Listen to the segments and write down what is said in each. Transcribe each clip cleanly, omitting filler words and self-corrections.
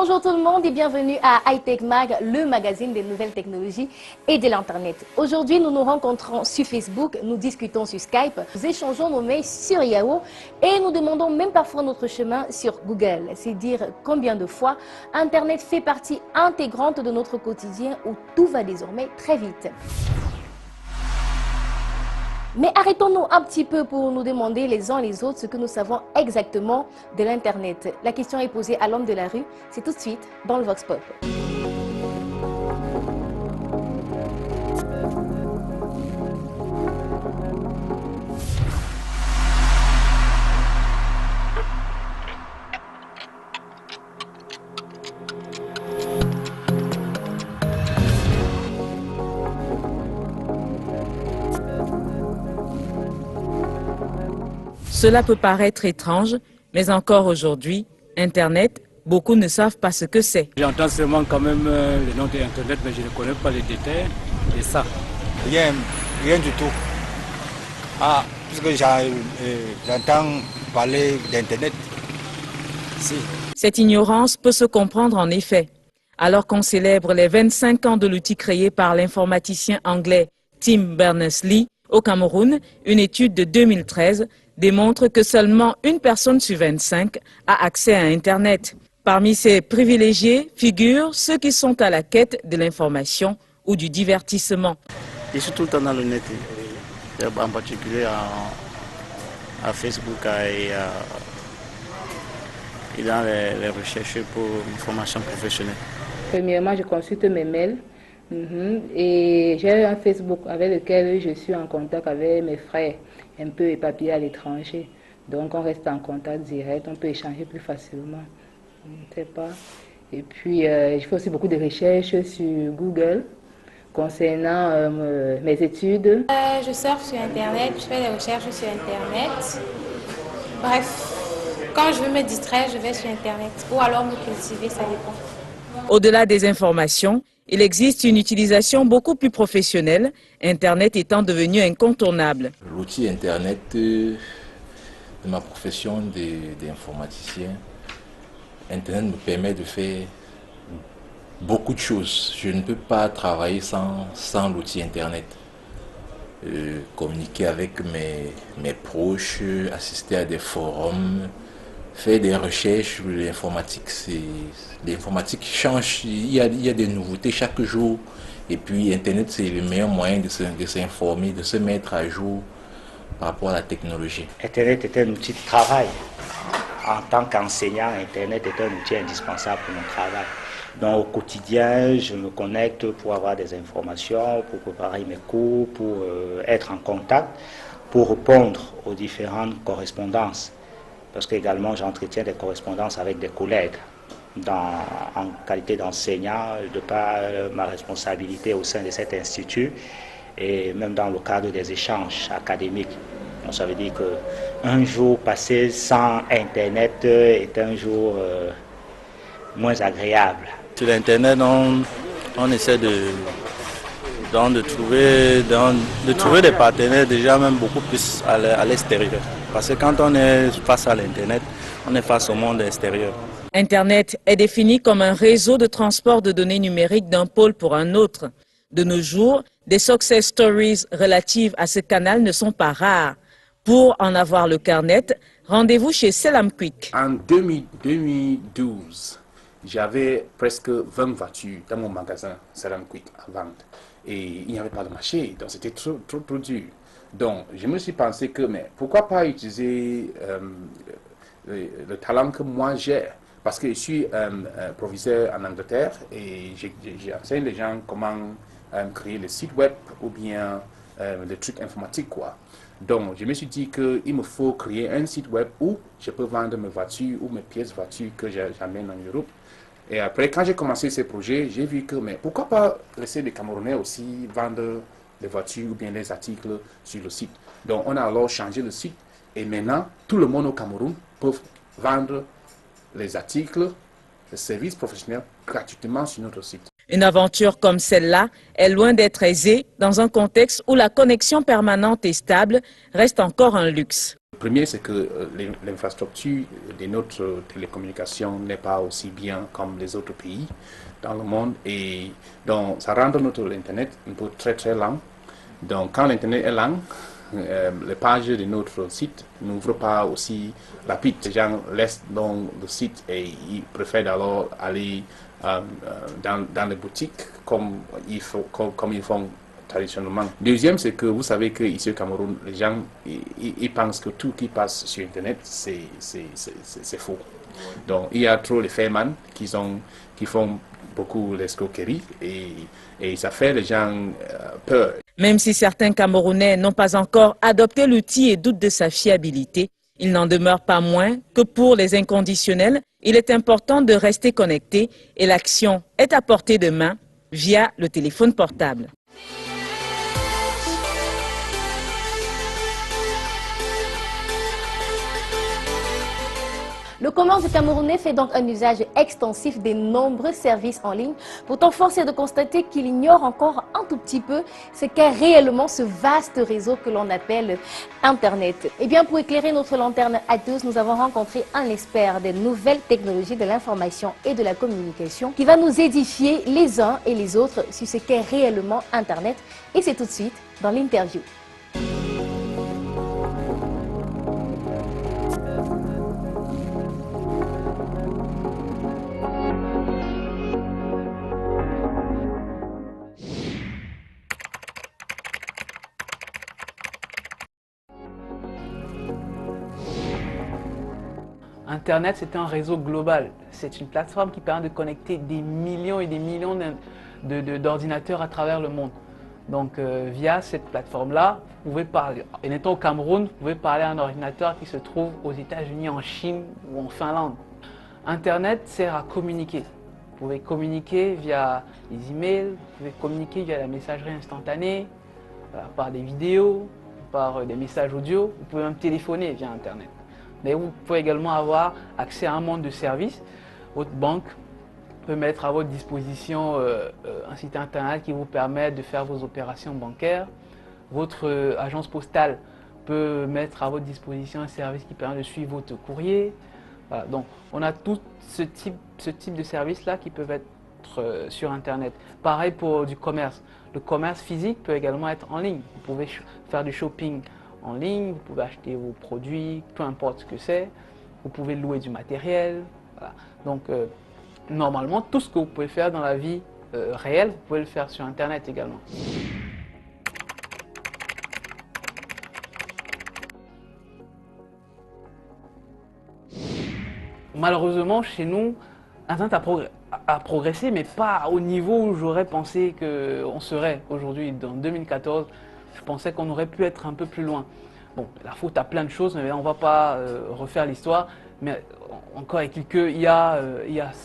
Bonjour tout le monde et bienvenue à Hightech Mag, le magazine des nouvelles technologies et de l'Internet. Aujourd'hui, nous nous rencontrons sur Facebook, nous discutons sur Skype, nous échangeons nos mails sur Yahoo et nous demandons même parfois notre chemin sur Google. C'est dire combien de fois Internet fait partie intégrante de notre quotidien où tout va désormais très vite. Mais arrêtons-nous un petit peu pour nous demander les uns les autres ce que nous savons exactement de l'Internet. La question est posée à l'homme de la rue, c'est tout de suite dans le Vox Pop. Cela peut paraître étrange, mais encore aujourd'hui, Internet, beaucoup ne savent pas ce que c'est. J'entends seulement quand même le nom d'Internet, mais je ne connais pas les détails de ça. Rien du tout. Puisque j'entends parler d'Internet. Si. Cette ignorance peut se comprendre en effet. Alors qu'on célèbre les 25 ans de l'outil créé par l'informaticien anglais Tim Berners-Lee, au Cameroun, une étude de 2013 démontre que seulement une personne sur 25 a accès à Internet. Parmi ces privilégiés figurent ceux qui sont à la quête de l'information ou du divertissement. Je suis tout le temps dans le net, en particulier à Facebook et dans les recherches pour une formation professionnelle. Premièrement, je consulte mes mails. Et j'ai un Facebook avec lequel je suis en contact avec mes frères, un peu éparpillés à l'étranger. Donc on reste en contact direct, on peut échanger plus facilement. Je ne sais pas. Et puis je fais aussi beaucoup de recherches sur Google concernant mes études. Je surfe sur Internet, je fais des recherches sur Internet. Bref, quand je veux me distraire, je vais sur Internet. Ou alors me cultiver, ça dépend. Au-delà des informations, il existe une utilisation beaucoup plus professionnelle, Internet étant devenu incontournable. L'outil Internet de ma profession d'informaticien, Internet me permet de faire beaucoup de choses. Je ne peux pas travailler sans l'outil Internet. Communiquer avec mes proches, assister à des forums, faire des recherches. L'informatique change, il y a des nouveautés chaque jour. Et puis Internet, c'est le meilleur moyen de s'informer, de se mettre à jour par rapport à la technologie. Internet est un outil de travail. En tant qu'enseignant, Internet est un outil indispensable pour mon travail. Donc au quotidien, je me connecte pour avoir des informations, pour préparer mes cours, pour être en contact, pour répondre aux différentes correspondances. Parce qu'également j'entretiens des correspondances avec des collègues en qualité d'enseignant, de par ma responsabilité au sein de cet institut et même dans le cadre des échanges académiques. Donc ça veut dire qu'un jour passé sans Internet est un jour moins agréable. Sur Internet, on essaie de trouver des partenaires déjà même beaucoup plus à l'extérieur. Parce que quand on est face à l'Internet, on est face au monde extérieur. Internet est défini comme un réseau de transport de données numériques d'un pôle pour un autre. De nos jours, des success stories relatives à ce canal ne sont pas rares. Pour en avoir le carnet, rendez-vous chez Selam Quick. En 2012, j'avais presque 20 voitures dans mon magasin Selam Quick à vendre. Et il n'y avait pas de marché, donc c'était trop dur. Donc, je me suis pensé que, mais pourquoi pas utiliser le talent que moi j'ai? Parce que je suis professeur en Angleterre et j'enseigne les gens comment créer le site web ou bien le truc informatique, quoi. Donc, je me suis dit qu'il me faut créer un site web où je peux vendre mes voitures ou mes pièces de voitures que j'amène en Europe. Et après, quand j'ai commencé ce projet, j'ai vu que, mais pourquoi pas laisser les Camerounais aussi vendre les voitures ou bien les articles sur le site. Donc on a alors changé le site et maintenant tout le monde au Cameroun peut vendre les articles, les services professionnels gratuitement sur notre site. Une aventure comme celle-là est loin d'être aisée dans un contexte où la connexion permanente et stable reste encore un luxe. Premier, c'est que l'infrastructure de notre télécommunication n'est pas aussi bien comme les autres pays dans le monde et donc ça rend notre Internet un peu très très lent. Donc quand l'Internet est lent, les pages de notre site n'ouvrent pas aussi rapide. Les gens laissent donc le site et ils préfèrent alors aller dans les boutiques comme ils font traditionnellement. Deuxième, c'est que vous savez qu'ici au Cameroun, les gens ils pensent que tout qui passe sur Internet, c'est faux. Donc il y a trop les fairman qui font beaucoup l'escroquerie et ça fait les gens peur. Même si certains Camerounais n'ont pas encore adopté l'outil et doutent de sa fiabilité, il n'en demeure pas moins que pour les inconditionnels, il est important de rester connecté et l'action est à portée de main via le téléphone portable. Le commerce camerounais fait donc un usage extensif des nombreux services en ligne. Pourtant, force est de constater qu'il ignore encore un tout petit peu ce qu'est réellement ce vaste réseau que l'on appelle Internet. Et bien, pour éclairer notre lanterne à tous, nous avons rencontré un expert des nouvelles technologies de l'information et de la communication qui va nous édifier les uns et les autres sur ce qu'est réellement Internet. Et c'est tout de suite dans l'interview. Internet, c'est un réseau global. C'est une plateforme qui permet de connecter des millions et des millions d'ordinateurs à travers le monde. Donc, via cette plateforme-là, vous pouvez parler, en étant au Cameroun, vous pouvez parler à un ordinateur qui se trouve aux États-Unis, en Chine ou en Finlande. Internet sert à communiquer. Vous pouvez communiquer via les emails, vous pouvez communiquer via la messagerie instantanée, par des vidéos, par des messages audio. Vous pouvez même téléphoner via Internet. Mais vous pouvez également avoir accès à un monde de services. Votre banque peut mettre à votre disposition un site internet qui vous permet de faire vos opérations bancaires. Votre agence postale peut mettre à votre disposition un service qui permet de suivre votre courrier. Voilà, donc on a tout ce type de services-là qui peuvent être sur Internet. Pareil pour du commerce. Le commerce physique peut également être en ligne. Vous pouvez faire du shopping en ligne, vous pouvez acheter vos produits, peu importe ce que c'est. Vous pouvez louer du matériel. Voilà. Donc, normalement, tout ce que vous pouvez faire dans la vie réelle, vous pouvez le faire sur Internet également. Malheureusement, chez nous, Internet a progressé, mais pas au niveau où j'aurais pensé qu'on serait aujourd'hui. En 2014, je pensais qu'on aurait pu être un peu plus loin. Bon, la faute à plein de choses, mais on ne va pas refaire l'histoire. Mais encore est-il qu'il y a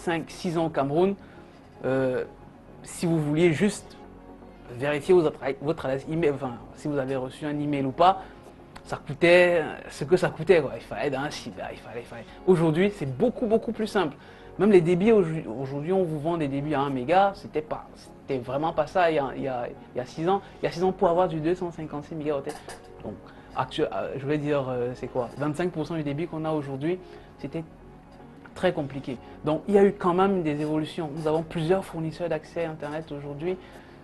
5-6 ans au Cameroun, si vous vouliez juste vérifier votre adresse email, enfin, si vous avez reçu un email ou pas, ça coûtait ce que ça coûtait, quoi. Il fallait dans un site, il fallait. Aujourd'hui, c'est beaucoup plus simple. Même les débits, aujourd'hui, on vous vend des débits à 1 méga, c'était vraiment pas ça il y a 6 ans. Il y a 6 ans, pour avoir du 256 mégaoctets. Donc, je vais dire, c'est quoi, 25% du débit qu'on a aujourd'hui, c'était très compliqué. Donc, il y a eu quand même des évolutions. Nous avons plusieurs fournisseurs d'accès à Internet aujourd'hui.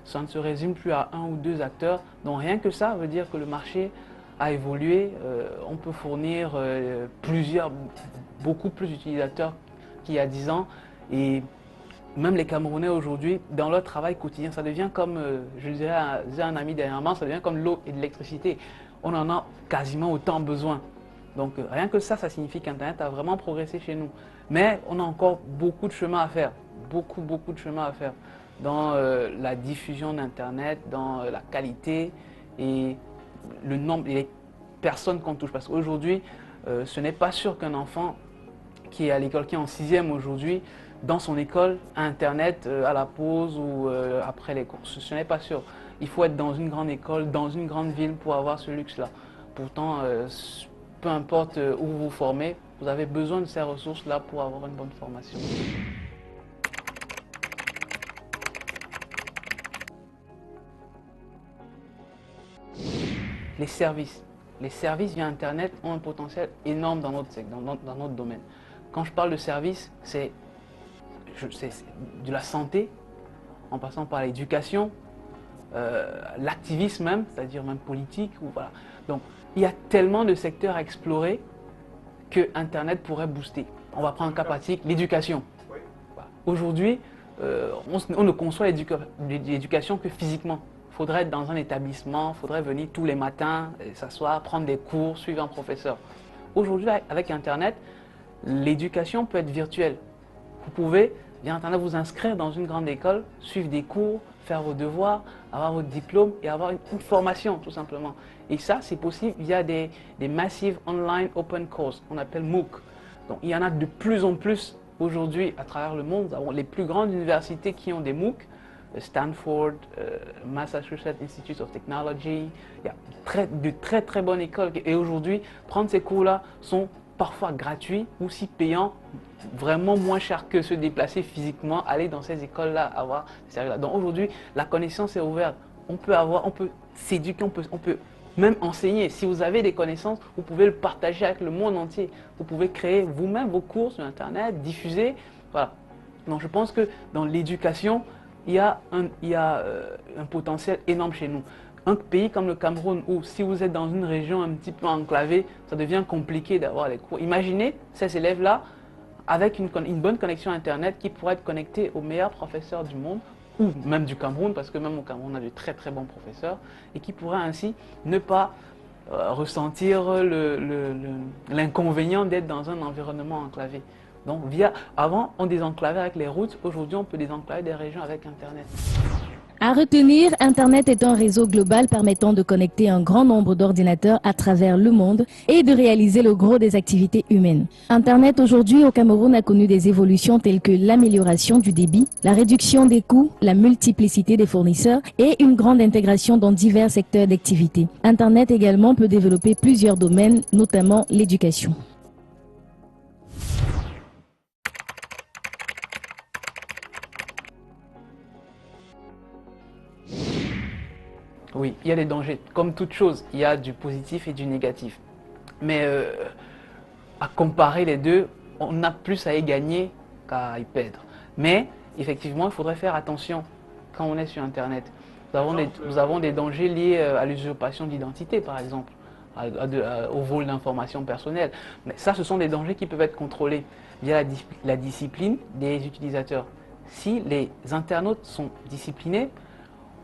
Ça ne se résume plus à 1 ou 2 acteurs. Donc, rien que ça veut dire que le marché a évolué. On peut fournir beaucoup plus d'utilisateurs qu'il y a 10 ans. Et même les Camerounais aujourd'hui, dans leur travail quotidien, ça devient comme, je disais à un ami dernièrement, ça devient comme l'eau et l'électricité. On en a quasiment autant besoin. Donc rien que ça signifie qu'Internet a vraiment progressé chez nous. Mais on a encore beaucoup de chemin à faire, beaucoup de chemin à faire dans la diffusion d'Internet, dans la qualité et le nombre et les personnes qu'on touche. Parce qu'aujourd'hui, ce n'est pas sûr qu'un enfant qui est à l'école, qui est en 6e aujourd'hui, dans son école, à Internet, à la pause ou après les cours. Ce n'est pas sûr. Il faut être dans une grande école, dans une grande ville pour avoir ce luxe-là. Pourtant, peu importe où vous vous formez, vous avez besoin de ces ressources-là pour avoir une bonne formation. Les services. les services via Internet ont un potentiel énorme dans notre domaine. Quand je parle de services, c'est de la santé, en passant par l'éducation, l'activisme même, c'est-à-dire même politique. Voilà. Donc, il y a tellement de secteurs à explorer que Internet pourrait booster. On va prendre un cas pratique, l'éducation. Voilà. Aujourd'hui, on ne conçoit l'éducation que physiquement. Il faudrait être dans un établissement, il faudrait venir tous les matins, s'asseoir, prendre des cours, suivre un professeur. Aujourd'hui, avec Internet, l'éducation peut être virtuelle. Vous pouvez, via Internet, vous inscrire dans une grande école, suivre des cours, faire vos devoirs, avoir votre diplôme et avoir une formation, tout simplement. Et ça, c'est possible via des Massive Online Open Courses, qu'on appelle MOOC. Donc, il y en a de plus en plus aujourd'hui à travers le monde. Nous avons les plus grandes universités qui ont des MOOC, Stanford, Massachusetts Institute of Technology. Il y a de très bonnes écoles. Et aujourd'hui, prendre ces cours-là sont parfois gratuits ou si payants, vraiment moins cher que se déplacer physiquement, aller dans ces écoles-là, avoir ces services-là. Donc aujourd'hui, la connaissance est ouverte. On peut s'éduquer, on peut même enseigner. Si vous avez des connaissances, vous pouvez le partager avec le monde entier. Vous pouvez créer vous-même vos cours sur Internet, diffuser. Voilà. Donc je pense que dans l'éducation, il y a un potentiel énorme chez nous. Un pays comme le Cameroun, où si vous êtes dans une région un petit peu enclavée, ça devient compliqué d'avoir les cours. Imaginez ces élèves-là avec une bonne connexion Internet qui pourraient être connectés aux meilleurs professeurs du monde, ou même du Cameroun, parce que même au Cameroun, on a de très bons professeurs, et qui pourraient ainsi ne pas ressentir l'inconvénient d'être dans un environnement enclavé. Donc avant, on désenclavait avec les routes, aujourd'hui on peut désenclaver des régions avec Internet. À retenir, Internet est un réseau global permettant de connecter un grand nombre d'ordinateurs à travers le monde et de réaliser le gros des activités humaines. Internet aujourd'hui au Cameroun a connu des évolutions telles que l'amélioration du débit, la réduction des coûts, la multiplicité des fournisseurs et une grande intégration dans divers secteurs d'activité. Internet également peut développer plusieurs domaines, notamment l'éducation. Oui, il y a des dangers. Comme toute chose, il y a du positif et du négatif. Mais à comparer les deux, on a plus à y gagner qu'à y perdre. Mais effectivement, il faudrait faire attention quand on est sur Internet. Nous avons des dangers liés à l'usurpation d'identité, par exemple, au vol d'informations personnelles. Mais ça, ce sont des dangers qui peuvent être contrôlés via la discipline des utilisateurs. Si les internautes sont disciplinés,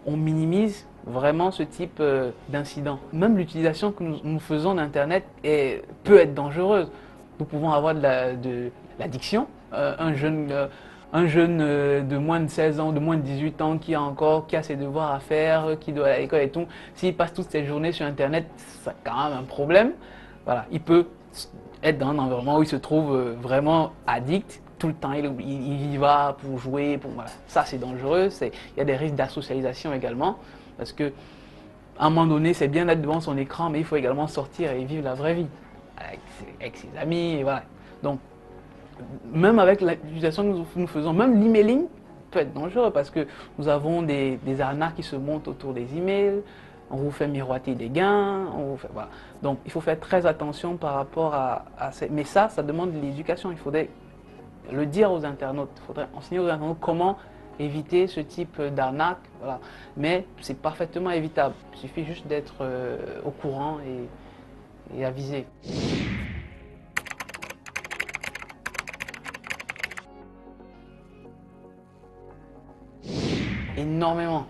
on minimise vraiment ce type d'incident. Même l'utilisation que nous faisons d'Internet peut être dangereuse. Nous pouvons avoir de l'addiction. Un jeune de moins de 16 ans, de moins de 18 ans qui a ses devoirs à faire, qui doit aller à l'école et tout, s'il passe toutes ses journées sur Internet, c'est quand même un problème. Voilà, il peut être dans un environnement où il se trouve vraiment addict. Tout le temps, il y va pour jouer. Voilà. Ça, c'est dangereux. Il y a des risques d'asocialisation également. Parce qu'à un moment donné, c'est bien d'être devant son écran, mais il faut également sortir et vivre la vraie vie avec ses amis. Et voilà. Donc, même avec l'utilisation que nous faisons, même l'emailing peut être dangereux parce que nous avons des arnaques qui se montent autour des emails. On vous fait miroiter des gains. Voilà. Donc, il faut faire très attention par rapport à ces... Mais ça demande de l'éducation. Il faudrait le dire aux internautes. Il faudrait enseigner aux internautes comment éviter ce type d'arnaque. Voilà. Mais c'est parfaitement évitable. Il suffit juste d'être au courant et avisé. Énormément.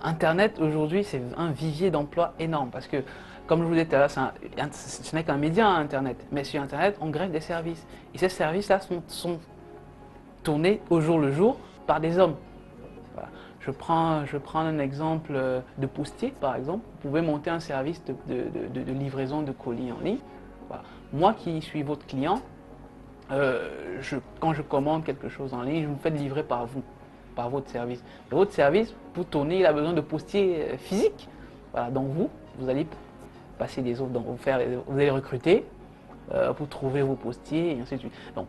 Internet aujourd'hui, c'est un vivier d'emploi énorme parce que, comme je vous disais tout à l'heure, ce n'est qu'un média Internet. Mais sur Internet, on greffe des services. Et ces services-là sont tournés au jour le jour par des hommes. Voilà. Je prends un exemple de postier, par exemple. Vous pouvez monter un service de livraison de colis en ligne. Voilà. Moi qui suis votre client, quand je commande quelque chose en ligne, je me fais livrer par vous, par votre service. Et votre service, pour tourner, il a besoin de postiers physiques. Voilà. Donc vous allez passer des offres, donc vous allez recruter pour trouver vos postiers et ainsi de suite. Donc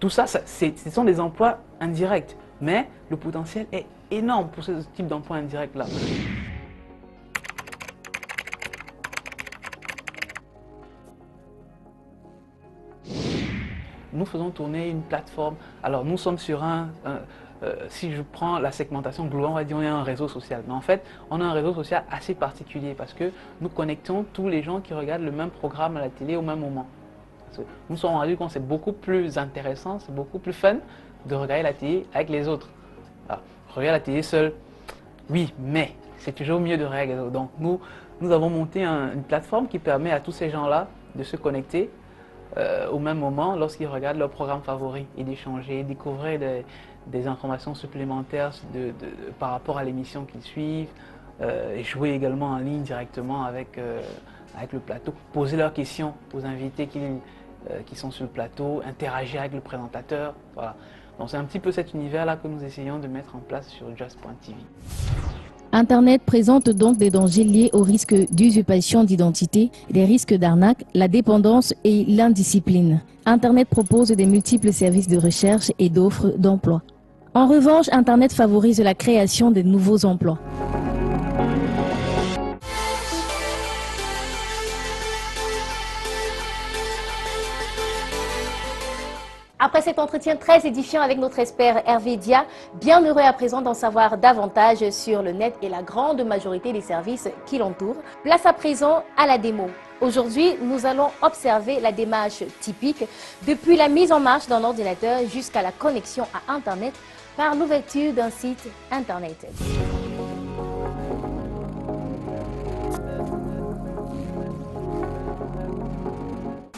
tout ça, ce sont des emplois indirects, mais le potentiel est énorme pour ce type d'emploi indirect là. nous faisons tourner une plateforme. Alors nous sommes sur si je prends la segmentation globale, on va dire qu'on est un réseau social. Mais en fait, on a un réseau social assez particulier parce que nous connectons tous les gens qui regardent le même programme à la télé au même moment. Nous nous sommes rendus compte que c'est beaucoup plus intéressant, c'est beaucoup plus fun de regarder la télé avec les autres. Alors, regarder la télé seul, oui, mais c'est toujours mieux de regarder les autres. Donc nous avons monté une plateforme qui permet à tous ces gens-là de se connecter au même moment lorsqu'ils regardent leur programme favori et d'échanger, découvrir des informations supplémentaires par rapport à l'émission qu'ils suivent, et jouer également en ligne directement avec le plateau, poser leurs questions aux invités qui sont sur le plateau, interagir avec le présentateur. Voilà. Donc c'est un petit peu cet univers-là que nous essayons de mettre en place sur Just.tv. Internet présente donc des dangers liés au risque d'usurpation d'identité, des risques d'arnaque, la dépendance et l'indiscipline. Internet propose des multiples services de recherche et d'offres d'emploi. En revanche, Internet favorise la création de nouveaux emplois. Après cet entretien très édifiant avec notre expert Hervé Dia, bien heureux à présent d'en savoir davantage sur le net et la grande majorité des services qui l'entourent. Place à présent à la démo. Aujourd'hui, nous allons observer la démarche typique depuis la mise en marche d'un ordinateur jusqu'à la connexion à Internet par l'ouverture d'un site Internet.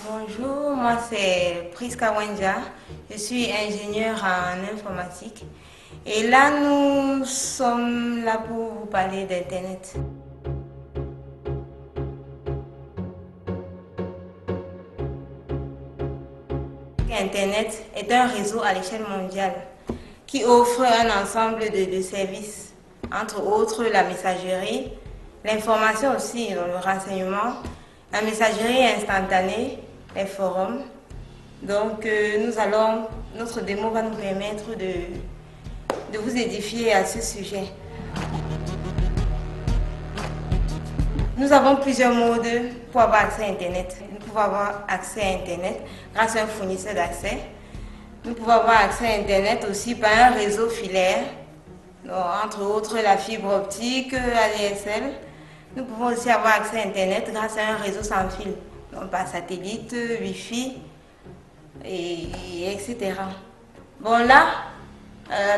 Bonjour, moi c'est Priska Wenja, je suis ingénieure en informatique et là nous sommes là pour vous parler d'Internet. Internet est un réseau à l'échelle mondiale qui offre un ensemble de services, entre autres la messagerie, l'information aussi, le renseignement, la messagerie instantanée, les forums. Donc notre démo va nous permettre de vous édifier à ce sujet. Nous avons plusieurs modes pour avoir accès à Internet. Nous pouvons avoir accès à Internet grâce à un fournisseur d'accès. Nous pouvons avoir accès à Internet aussi par un réseau filaire, donc, entre autres la fibre optique, ADSL. Nous pouvons aussi avoir accès à Internet grâce à un réseau sans fil, donc par satellite, Wi-Fi, etc. Bon là,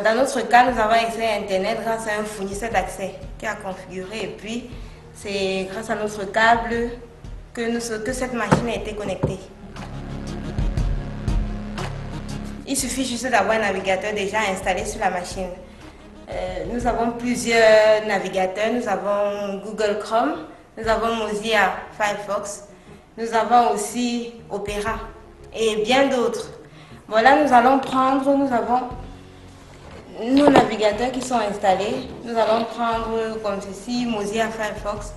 dans notre cas, nous avons accès à Internet grâce à un fournisseur d'accès qui a configuré et puis c'est grâce à notre câble que cette machine a été connectée. Il suffit juste d'avoir un navigateur déjà installé sur la machine. Nous avons plusieurs navigateurs. Nous avons Google Chrome, nous avons Mozilla Firefox, nous avons aussi Opera et bien d'autres. Voilà, nous avons nos navigateurs qui sont installés. Nous allons prendre comme ceci Mozilla Firefox.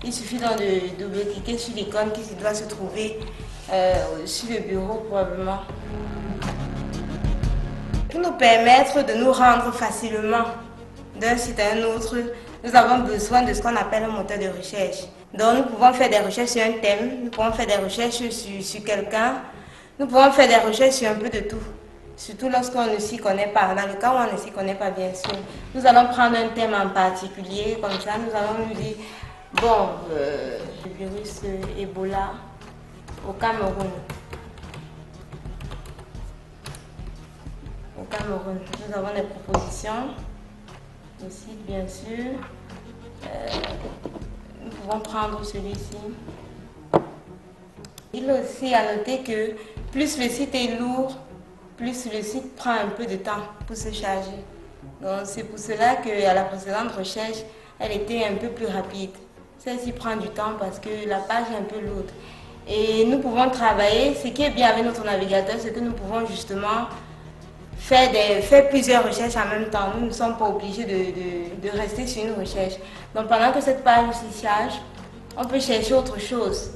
Il suffit donc de double-cliquer sur l'icône qui doit se trouver sur le bureau probablement. Pour nous permettre de nous rendre facilement d'un site à un autre, nous avons besoin de ce qu'on appelle un moteur de recherche. Donc nous pouvons faire des recherches sur un thème, nous pouvons faire des recherches sur quelqu'un, nous pouvons faire des recherches sur un peu de tout. Surtout lorsqu'on ne s'y connaît pas. Dans le cas où on ne s'y connaît pas, bien sûr, nous allons prendre un thème en particulier, comme ça, nous allons nous dire, bon, le virus Ebola au Cameroun. Au Cameroun, nous avons des propositions aussi, bien sûr. Nous pouvons prendre celui-ci. Il est aussi à noter que plus le site est lourd, plus le site prend un peu de temps pour se charger. Donc c'est pour cela qu'à la précédente recherche, elle était un peu plus rapide. Celle-ci prend du temps parce que la page est un peu lourde. Et nous pouvons travailler, ce qui est bien avec notre navigateur, c'est que nous pouvons justement faire plusieurs recherches en même temps. Nous ne sommes pas obligés de rester sur une recherche. Donc pendant que cette page se charge, on peut chercher autre chose.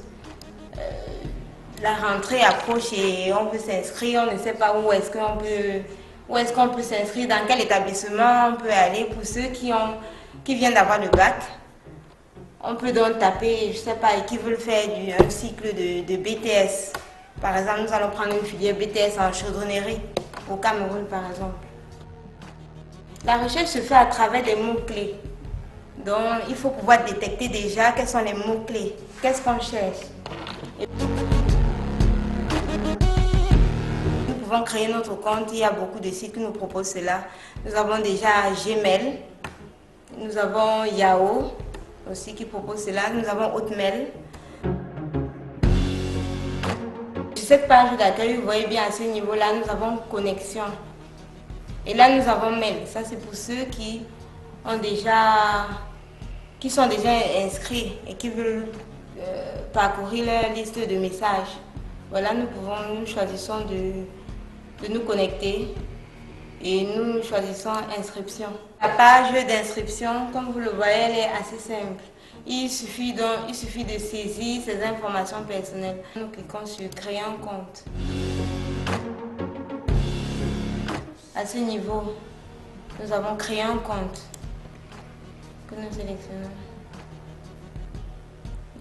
La rentrée approche et on peut s'inscrire, on ne sait pas où est-ce qu'on peut s'inscrire, dans quel établissement on peut aller. Pour ceux qui viennent d'avoir le bac, on peut donc taper, je ne sais pas, qui veulent faire un cycle de BTS. Par exemple, nous allons prendre une filière BTS en chaudronnerie au Cameroun, par exemple. La recherche se fait à travers des mots-clés. Donc, il faut pouvoir détecter déjà quels sont les mots-clés, qu'est-ce qu'on cherche. Nous pouvons créer notre compte, il y a beaucoup de sites qui nous proposent cela. Nous avons déjà Gmail, nous avons Yahoo aussi qui propose cela, nous avons Hotmail. Sur cette page d'accueil, vous voyez bien à ce niveau-là, nous avons connexion. Et là, nous avons mail. Ça, c'est pour ceux qui sont déjà inscrits et qui veulent parcourir leur liste de messages. Voilà, nous choisissons de nous connecter et nous choisissons inscription. La page d'inscription, comme vous le voyez, elle est assez simple. Il suffit de saisir ces informations personnelles. Nous cliquons sur créer un compte. À ce niveau, nous avons créé un compte que nous sélectionnons.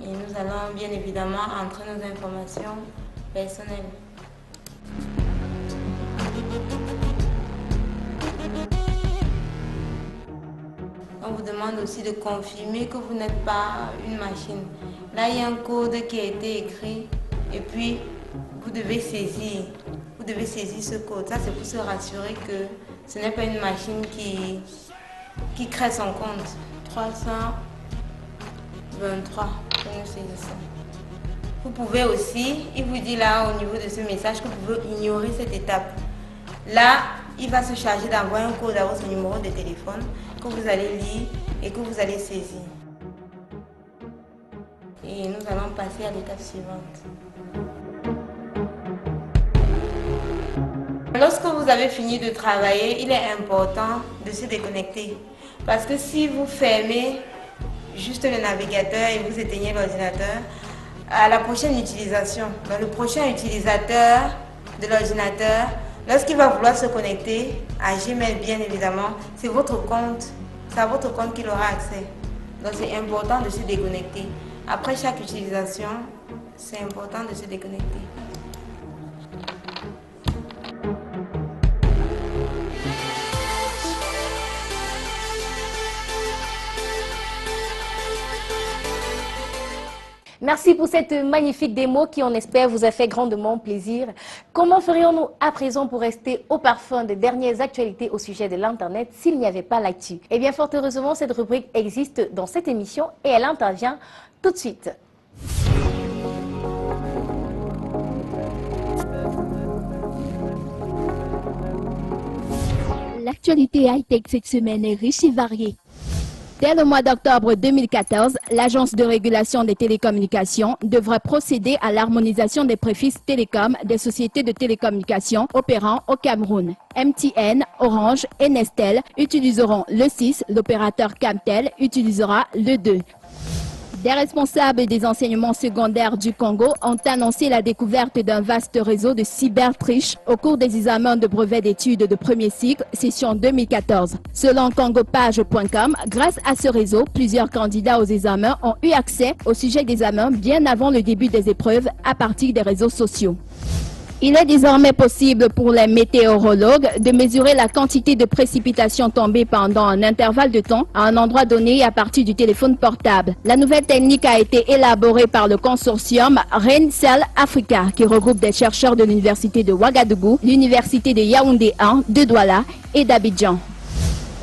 Et nous allons bien évidemment entrer nos informations personnelles. On vous demande aussi de confirmer que vous n'êtes pas une machine. Là, il y a un code qui a été écrit et puis vous devez saisir ce code. Ça, c'est pour se rassurer que ce n'est pas une machine qui crée son compte. 323 que nous saisissons. Vous pouvez aussi, il vous dit là au niveau de ce message que vous pouvez ignorer cette étape. Là, il va se charger d'envoyer un code à votre numéro de téléphone que vous allez lire et que vous allez saisir. Et nous allons passer à l'étape suivante. Lorsque vous avez fini de travailler, il est important de se déconnecter. Parce que si vous fermez juste le navigateur et vous éteignez l'ordinateur, à la prochaine utilisation, le prochain utilisateur de l'ordinateur, lorsqu'il va vouloir se connecter à Gmail, bien évidemment, c'est à votre compte qu'il aura accès. Donc c'est important de se déconnecter. Après chaque utilisation, c'est important de se déconnecter. Merci pour cette magnifique démo qui, on espère, vous a fait grandement plaisir. Comment ferions-nous à présent pour rester au parfum des dernières actualités au sujet de l'Internet s'il n'y avait pas l'actu? Eh bien, fort heureusement, cette rubrique existe dans cette émission et elle intervient tout de suite. L'actualité high-tech cette semaine est riche et variée. Dès le mois d'octobre 2014, l'Agence de régulation des télécommunications devra procéder à l'harmonisation des préfixes télécom des sociétés de télécommunications opérant au Cameroun. MTN, Orange et Nestel utiliseront le 6, l'opérateur Camtel utilisera le 2. Des responsables des enseignements secondaires du Congo ont annoncé la découverte d'un vaste réseau de cybertriches au cours des examens de brevet d'études de premier cycle, session 2014. Selon congopage.com, grâce à ce réseau, plusieurs candidats aux examens ont eu accès au sujet d'examen bien avant le début des épreuves à partir des réseaux sociaux. Il est désormais possible pour les météorologues de mesurer la quantité de précipitations tombées pendant un intervalle de temps à un endroit donné à partir du téléphone portable. La nouvelle technique a été élaborée par le consortium Raincell Africa qui regroupe des chercheurs de l'université de Ouagadougou, l'université de Yaoundé 1, de Douala et d'Abidjan.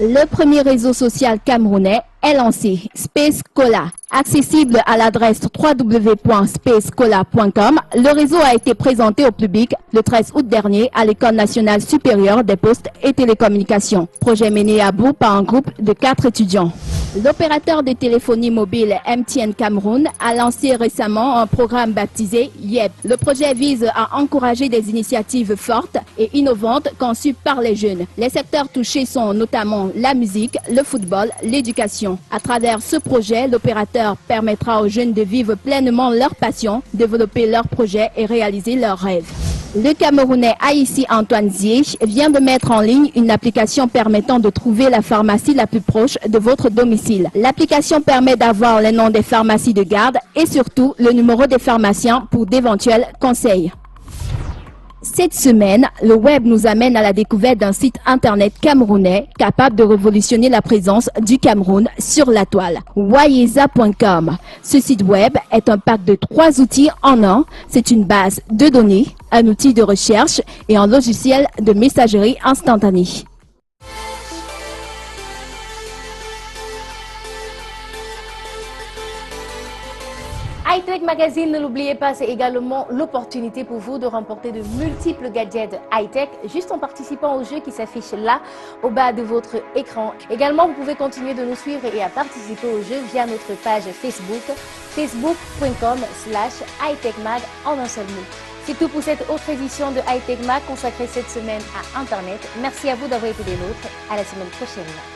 Le premier réseau social camerounais est lancé, SpaceCola. Accessible à l'adresse www.spacecola.com, le réseau a été présenté au public le 13 août dernier à l'École nationale supérieure des postes et télécommunications. Projet mené à bout par un groupe de 4 étudiants. L'opérateur de téléphonie mobile MTN Cameroun a lancé récemment un programme baptisé YEP. Le projet vise à encourager des initiatives fortes et innovantes conçues par les jeunes. Les secteurs touchés sont notamment la musique, le football, l'éducation. À travers ce projet, l'opérateur permettra aux jeunes de vivre pleinement leur passion, développer leurs projets et réaliser leurs rêves. Le Camerounais Aïssi Antoine Ziyech vient de mettre en ligne une application permettant de trouver la pharmacie la plus proche de votre domicile. L'application permet d'avoir les noms des pharmacies de garde et surtout le numéro des pharmaciens pour d'éventuels conseils. Cette semaine, le web nous amène à la découverte d'un site internet camerounais capable de révolutionner la présence du Cameroun sur la toile. Wayeza.com. Ce site web est un pack de 3 outils en un. C'est une base de données, un outil de recherche et un logiciel de messagerie instantanée. Hightech Magazine, ne l'oubliez pas, c'est également l'opportunité pour vous de remporter de multiples gadgets high-tech juste en participant au jeu qui s'affiche là, au bas de votre écran. Également, vous pouvez continuer de nous suivre et à participer au jeu via notre page Facebook, facebook.com/hightechmag en un seul mot. C'est tout pour cette autre édition de Hightech Mag consacrée cette semaine à Internet. Merci à vous d'avoir été des nôtres. À la semaine prochaine.